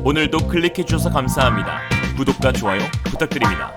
오늘도 클릭해주셔서 감사합니다. 구독과 좋아요 부탁드립니다.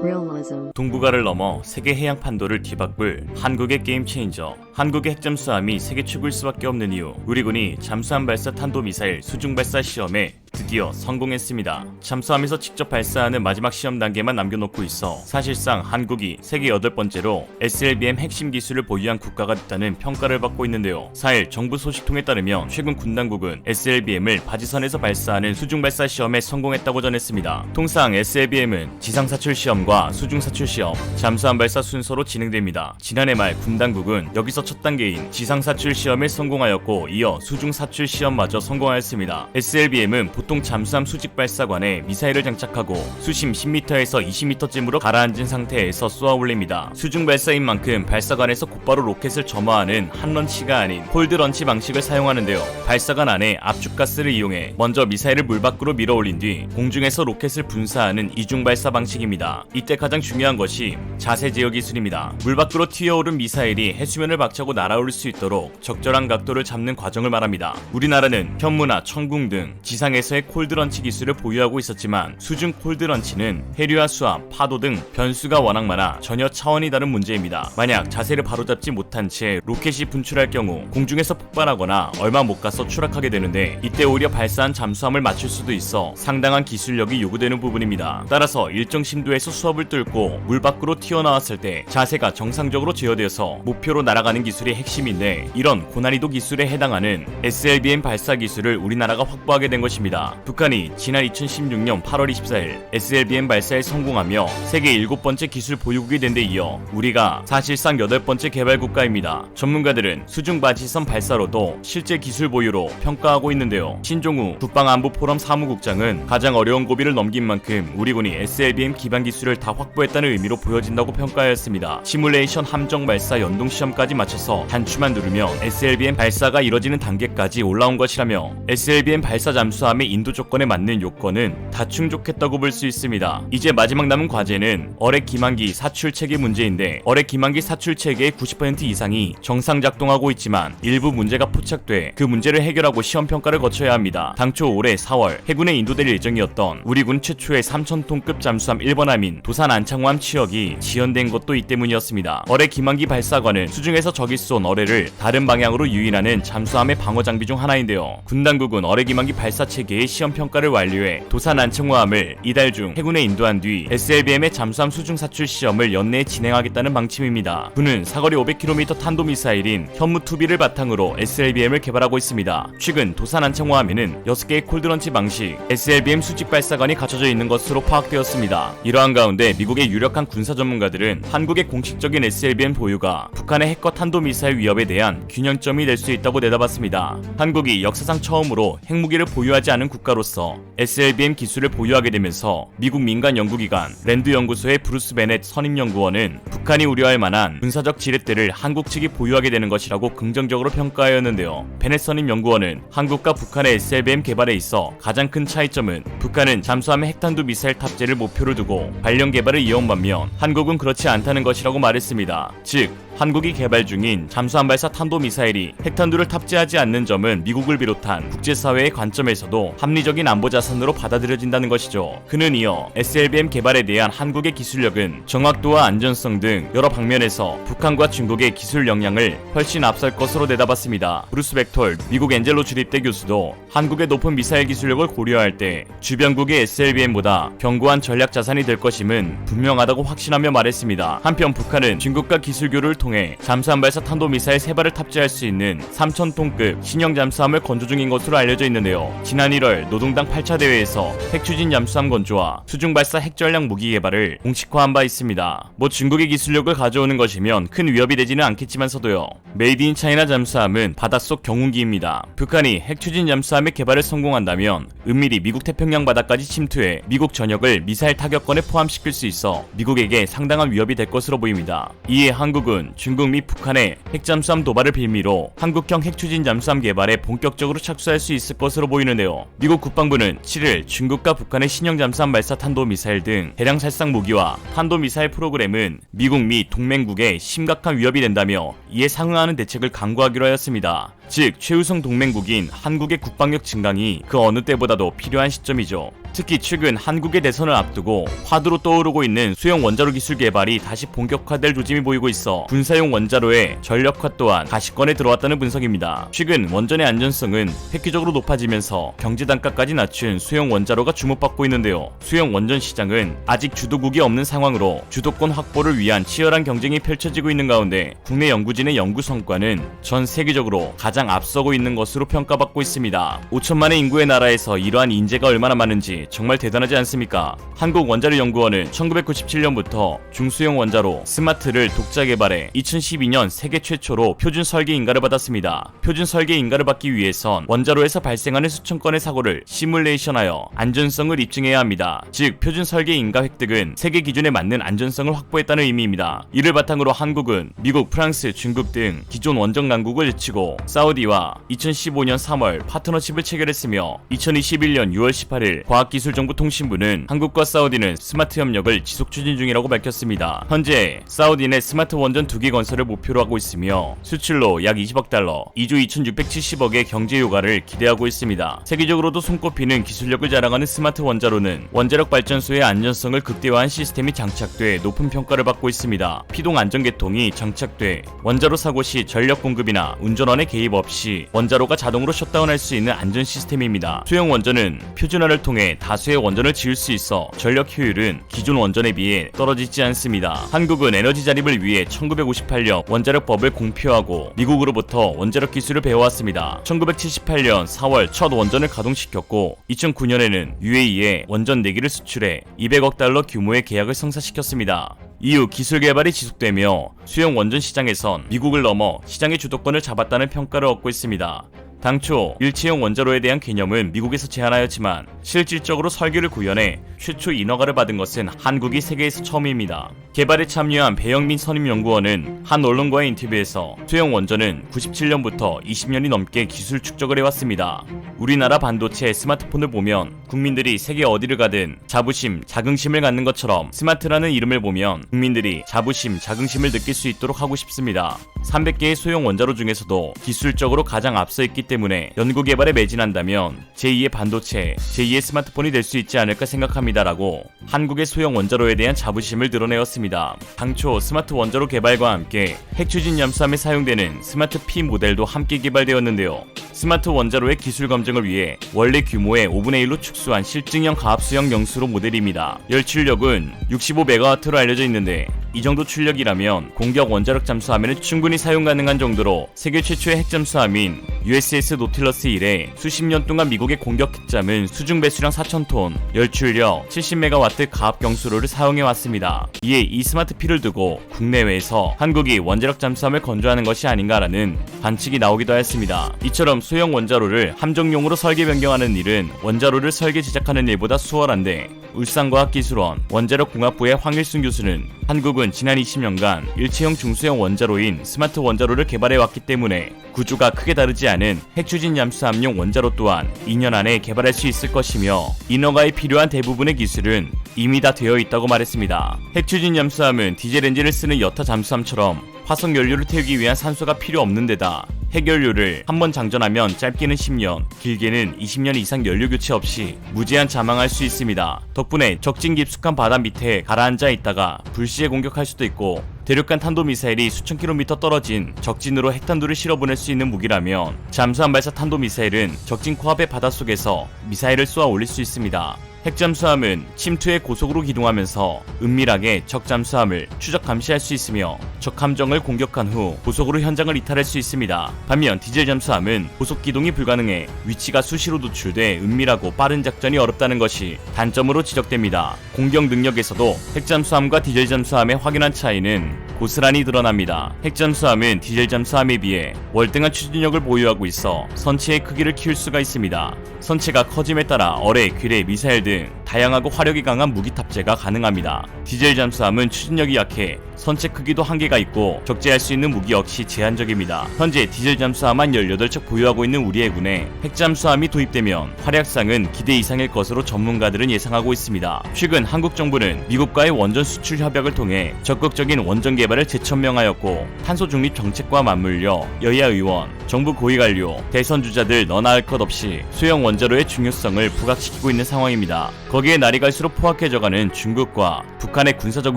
Realism. 동북아를 넘어 세계 해양 판도를 뒤바꿀 한국의 게임 체인저. 한국의 핵잠수함이 세계 최고일 수밖에 없는 이유. 우리 군이 잠수함 발사 탄도미사일 수중 발사 시험에 드디어 성공했습니다. 잠수함에서 직접 발사하는 마지막 시험 단계만 남겨놓고 있어 사실상 한국이 세계 8번째로 SLBM 핵심 기술을 보유한 국가가 됐다는 평가를 받고 있는데요. 4일 정부 소식통에 따르면 최근 군 당국은 SLBM을 바지선에서 발사하는 수중 발사 시험에 성공했다고 전했습니다. 통상 SLBM은 지상 사출 시험과 수중 사출 시험, 잠수함 발사 순서로 진행됩니다. 지난해 말 군 당국은 여기서 첫 단계인 지상 사출 시험에 성공하였고 이어 수중 사출 시험마저 성공하였습니다. SLBM은 보통 잠수함 수직 발사관에 미사일을 장착하고 수심 10m에서 20m쯤으로 가라앉은 상태에서 쏘아 올립니다. 수중 발사인 만큼 발사관에서 곧바로 로켓을 점화하는 한 런치가 아닌 콜드 런치 방식을 사용하는데요. 발사관 안에 압축가스를 이용해 먼저 미사일을 물 밖으로 밀어 올린 뒤 공중에서 로켓을 분사하는 이중 발사 방식입니다. 이때 가장 중요한 것이 자세 제어 기술입니다. 물 밖으로 튀어오른 미사일이 해수면을 박차고 날아올 수 있도록 적절한 각도를 잡는 과정을 말합니다. 우리나라는 현무나 천궁 등 지상에서의 콜드런치 기술을 보유하고 있었지만 수중 콜드런치는 해류와 수압, 파도 등 변수가 워낙 많아 전혀 차원이 다른 문제입니다. 만약 자세를 바로잡지 못한 채 로켓이 분출할 경우 공중에서 폭발하거나 얼마 못 가서 추락하게 되는데 이때 오히려 발사한 잠수함을 맞출 수도 있어 상당한 기술력이 요구되는 부분입니다. 따라서 일정 심도에서 수압을 뚫고 물 밖으로 튀어나왔을 때 자세가 정상적으로 제어되어서 목표로 날아가는 기술이 핵심인데 이런 고난이도 기술에 해당하는 SLBM 발사 기술을 우리나라가 확보하게 된 것입니다. 북한이 지난 2016년 8월 24일 SLBM 발사에 성공하며 세계 7번째 기술 보유국이 된 데 이어 우리가 사실상 8번째 개발 국가입니다. 전문가들은 수중 바지선 발사로도 실제 기술 보유로 평가하고 있는데요. 신종우 국방안보포럼 사무국장은 가장 어려운 고비를 넘긴 만큼 우리 군이 SLBM 기반 기술을 다 확보했다는 의미로 보여진다고 평가하였습니다. 시뮬레이션 함정 발사 연동 시험까지 마쳐서 단추만 누르면 SLBM 발사가 이뤄지는 단계까지 올라온 것이라며 SLBM 발사 잠수함의 인도 조건에 맞는 요건은 다 충족했다고 볼 수 있습니다. 이제 마지막 남은 과제는 어뢰 기만기 사출 체계 문제인데 어뢰 기만기 사출 체계의 90% 이상이 정상 작동하고 있지만 일부 문제가 포착돼 그 문제를 해결하고 시험 평가를 거쳐야 합니다. 당초 올해 4월 해군에 인도될 예정이었던 우리 군 최초의 3,000톤급 잠수함 1번함인 도산 안창호함 취역이 지연된 것도 이 때문이었습니다. 어뢰 기만기 발사관은 수중에서 적이 쏜 어뢰를 다른 방향으로 유인하는 잠수함의 방어 장비 중 하나인데요. 군 당국은 어뢰 기만기 발사 체계의 시험 평가를 완료해 도산 안창호함을 이달 중 해군에 인도한 뒤 SLBM의 잠수함 수중 사출 시험을 연내에 진행하겠다는 방침입니다. 군은 사거리 500km 탄도미사일인 현무2B를 바탕으로 SLBM을 개발하고 있습니다. 최근 도산 안창호함에는 6개의 콜드런치 방식 SLBM 수직 발사관이 갖춰져 있는 것으로 파악되었습니다. 이러한 가운데 미국의 유력한 군사 전문가들은 한국의 공식적인 SLBM 보유가 북한의 핵과 탄도미사일 위협에 대한 균형점이 될 수 있다고 내다봤습니다. 한국이 역사상 처음으로 핵무기를 보유하지 않은 국가로서 SLBM 기술을 보유하게 되면서 미국 민간 연구기관 랜드 연구소의 브루스 베넷 선임연구원은 북한이 우려할 만한 군사적 지렛대를 한국 측이 보유하게 되는 것이라고 긍정적으로 평가하였는데요. 베넷 선임연구원은 한국과 북한의 SLBM 개발에 있어 가장 큰 차이점은 북한은 잠수함의 핵탄두 미사일 탑재를 목표로 두고 발령 개발을 이어온 반면 한국은 그렇지 않다는 것이라고 말했습니다. 즉 한국이 개발 중인 잠수함 발사 탄도미사일이 핵탄두를 탑재하지 않는 점은 미국을 비롯한 국제사회의 관점에서도 합리적인 안보 자산으로 받아들여진다는 것이죠. 그는 이어 SLBM 개발에 대한 한국의 기술력은 정확도와 안전성 등 여러 방면에서 북한과 중국의 기술 역량을 훨씬 앞설 것으로 내다봤습니다. 브루스 벡톨 미국 엔젤로 주립대 교수도 한국의 높은 미사일 기술력을 고려할 때 주변국의 SLBM보다 견고한 전략 자산이 될 것임은 분명하다고 확신하며 말했습니다. 한편 북한은 중국과 기술교류를 통해 잠수함 발사 탄도미사일 3발을 탑재할 수 있는 3,000톤급 신형 잠수함을 건조 중인 것으로 알려져 있는데요. 지난 1월 노동당 8차 대회에서 핵추진 잠수함 건조와 수중 발사 핵전략 무기 개발을 공식화한 바 있습니다. 중국의 기술력을 가져오는 것이면 큰 위협이 되지는 않겠지만서도요. 메이드 인 차이나 잠수함은 바닷속 경운기입니다. 북한이 핵추진 잠수함의 개발을 성공한다면 은밀히 미국 태평양 바다까지 침투해 미국 전역을 미사일 타격권에 포함시킬 수 있어 미국에게 상당한 위협이 될 것으로 보입니다. 이에 한국은 중국 및 북한의 핵잠수함 도발을 빌미로 한국형 핵추진 잠수함 개발에 본격적으로 착수할 수 있을 것으로 보이는데요. 미국 국방부는 7일 중국과 북한의 신형 잠수함 발사 탄도미사일 등 대량 살상 무기와 탄도미사일 프로그램은 미국 및 동맹국에 심각한 위협이 된다며 이에 상응하는 대책을 강구하기로 하였습니다. 즉 최우선 동맹국인 한국의 국방력 증강이 그 어느 때보다도 필요한 시점이죠. 특히 최근 한국의 대선을 앞두고 화두로 떠오르고 있는 수형 원자로 기술 개발이 다시 본격화될 조짐이 보이고 있어 군사용 원자로의 전력화 또한 가시권에 들어왔다는 분석입니다. 최근 원전의 안전성은 획기적으로 높아지면서 경제 단가까지 낮춘 수형 원자로가 주목받고 있는데요. 수형 원전 시장은 아직 주도국이 없는 상황으로 주도권 확보를 위한 치열한 경쟁이 펼쳐지고 있는 가운데 국내 연구진의 연구 성과는 전 세계적으로 가장 앞서고 있는 것으로 평가받고 있습니다. 5천만의 인구의 나라에서 이러한 인재가 얼마나 많은지 정말 대단하지 않습니까? 한국원자력연구원은 1997년부터 중수형 원자로 스마트를 독자 개발해 2012년 세계 최초로 표준 설계 인가를 받았습니다. 표준 설계 인가를 받기 위해선 원자로에서 발생하는 수천 건의 사고를 시뮬레이션하여 안전성을 입증해야 합니다. 즉 표준 설계 인가 획득은 세계 기준에 맞는 안전성을 확보했다는 의미입니다. 이를 바탕으로 한국은 미국, 프랑스, 중국 등 기존 원전 강국을 제치고 사우디와 2015년 3월 파트너십을 체결했으며 2021년 6월 18일 과학기술정보통신부는 한국과 사우디는 스마트 협력을 지속 추진 중이라고 밝혔습니다. 현재 사우디 내 스마트 원전 2개 건설을 목표로 하고 있으며 수출로 약 20억 달러, 2조 2670억의 경제 효과를 기대하고 있습니다. 세계적으로도 손꼽히는 기술력을 자랑하는 스마트 원자로는 원자력 발전소의 안전성을 극대화한 시스템이 장착돼 높은 평가를 받고 있습니다. 피동 안전계통이 장착돼 원자로 사고 시 전력 공급이나 운전원의 개입 없이 원자로가 자동으로 셧다운할 수 있는 안전 시스템입니다. 수형 원전은 표준화를 통해 다수의 원전을 지을 수 있어 전력 효율은 기존 원전에 비해 떨어지지 않습니다. 한국은 에너지 자립을 위해 1958년 원자력법을 공표하고 미국으로부터 원자력 기술을 배워왔습니다. 1978년 4월 첫 원전을 가동시켰고 2009년에는 UAE에 원전 4기를 수출해 200억 달러 규모의 계약을 성사시켰습니다. 이후 기술 개발이 지속되며 수형 원전 시장에선 미국을 넘어 시장의 주도권을 잡았다는 평가를 얻고 있습니다. 당초 일체형 원자로에 대한 개념은 미국에서 제한하였지만 실질적으로 설계를 구현해 최초 인허가를 받은 것은 한국이 세계에서 처음입니다. 개발에 참여한 배영민 선임연구원은 한 언론과의 인터뷰에서 수형 원전은 97년부터 20년이 넘게 기술 축적을 해왔습니다. 우리나라 반도체 스마트폰을 보면 국민들이 세계 어디를 가든 자부심, 자긍심을 갖는 것처럼 스마트라는 이름을 보면 국민들이 자부심, 자긍심을 느낄 수 있도록 하고 싶습니다. 300개의 소형 원자로 중에서도 기술적으로 가장 앞서 있기 때문에 연구개발에 매진한다면 제2의 반도체, 제2의 스마트폰이 될 수 있지 않을까 생각합니다라고 한국의 소형 원자로에 대한 자부심을 드러내었습니다. 당초 스마트 원자로 개발과 함께 핵추진 잠수함에 사용되는 스마트 P 모델도 함께 개발되었는데요. 스마트 원자로의 기술 검증을 위해 원래 규모의 5분의 1로 축소한 실증형 가압수형 영수로 모델입니다. 열출력은 65MW로 알려져 있는데 이 정도 출력이라면 공격 원자력 잠수함에는 충분히 사용 가능한 정도로 세계 최초의 핵잠수함인 USS 노틸러스 이래 수십 년 동안 미국의 공격 핵잠은 수중 배수량 4,000톤, 열출력 70MW 가압 경수로를 사용해왔습니다. 이에 이 스마트 P를 두고 국내외에서 한국이 원자력 잠수함을 건조하는 것이 아닌가라는 관측이 나오기도 하였습니다. 이처럼 소형 원자로를 함정용으로 설계 변경하는 일은 원자로를 설계 제작하는 일보다 수월한데 울산과학기술원 원자력공학부의 황일순 교수는 한국은 지난 20년간 일체형 중수형 원자로인 스마트 원자로를 개발해왔기 때문에 구조가 크게 다르지 않은 핵추진 잠수함용 원자로 또한 2년 안에 개발할 수 있을 것이며 인허가에 필요한 대부분의 기술은 이미 다 되어 있다고 말했습니다. 핵추진 잠수함은 디젤 엔진을 쓰는 여타 잠수함처럼 화석 연료를 태우기 위한 산소가 필요 없는 데다 핵연료를 한번 장전하면 짧게는 10년, 길게는 20년 이상 연료 교체 없이 무제한 자망할 수 있습니다. 덕분에 적진 깊숙한 바다 밑에 가라앉아 있다가 불시에 공격할 수도 있고 대륙간 탄도미사일이 수천 킬로미터 떨어진 적진으로 핵탄두를 실어보낼 수 있는 무기라면 잠수함 발사 탄도미사일은 적진 코앞의 바닷속에서 미사일을 쏘아 올릴 수 있습니다. 핵잠수함은 침투에 고속으로 기동하면서 은밀하게 적 잠수함을 추적 감시할 수 있으며 적 함정을 공격한 후 고속으로 현장을 이탈할 수 있습니다. 반면 디젤 잠수함은 고속 기동이 불가능해 위치가 수시로 노출돼 은밀하고 빠른 작전이 어렵다는 것이 단점으로 지적됩니다. 공격 능력에서도 핵잠수함과 디젤 잠수함의 확연한 차이는 고스란히 드러납니다. 핵잠수함은 디젤 잠수함에 비해 월등한 추진력을 보유하고 있어 선체의 크기를 키울 수가 있습니다. 선체가 커짐에 따라 어뢰, 귀뢰, 미사일 등 다양하고 화력이 강한 무기 탑재가 가능합니다. 디젤 잠수함은 추진력이 약해 선체 크기도 한계가 있고 적재할 수 있는 무기 역시 제한적입니다. 현재 디젤 잠수함만 18척 보유하고 있는 우리 해군에 핵 잠수함이 도입되면 활약상은 기대 이상일 것으로 전문가들은 예상하고 있습니다. 최근 한국 정부는 미국과의 원전 수출 협약을 통해 적극적인 원전 개발을 재천명하였고 탄소 중립 정책과 맞물려 여야 의원, 정부 고위 관료, 대선 주자들 너나 할 것 없이 소형 원자로의 중요성을 부각시키고 있는 상황입니다. 거기에 날이 갈수록 포악해져가는 중국과 북한의 군사적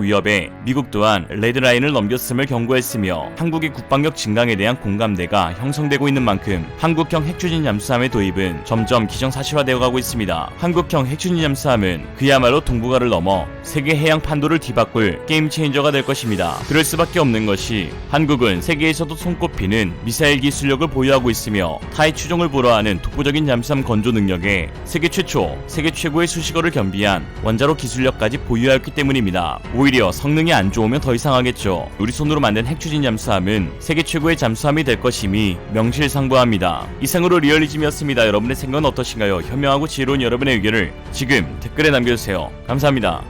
위협에 미국 또한 레드라인을 넘겼음을 경고했으며 한국의 국방력 증강에 대한 공감대가 형성되고 있는 만큼 한국형 핵추진 잠수함의 도입은 점점 기정사실화되어 가고 있습니다. 한국형 핵추진 잠수함은 그야말로 동북아를 넘어 세계 해양 판도를 뒤바꿀 게임 체인저가 될 것입니다. 그럴 수밖에 없는 것이 한국은 세계에서도 손꼽히는 미사일 기술력을 보유하고 있으며 타의 추종을 불허하는 독보적인 잠수함 건조 능력에 세계 최초, 세계 최고의 수식어를 겸비한 원자로 기술력까지 보유하였기 때문입니다. 오히려 성능이 안 좋으면 더 이상하겠죠. 우리 손으로 만든 핵추진 잠수함은 세계 최고의 잠수함이 될 것임이 명실상부합니다. 이상으로 리얼리즘이었습니다. 여러분의 생각은 어떠신가요? 현명하고 지혜로운 여러분의 의견을 지금 댓글에 남겨주세요. 감사합니다.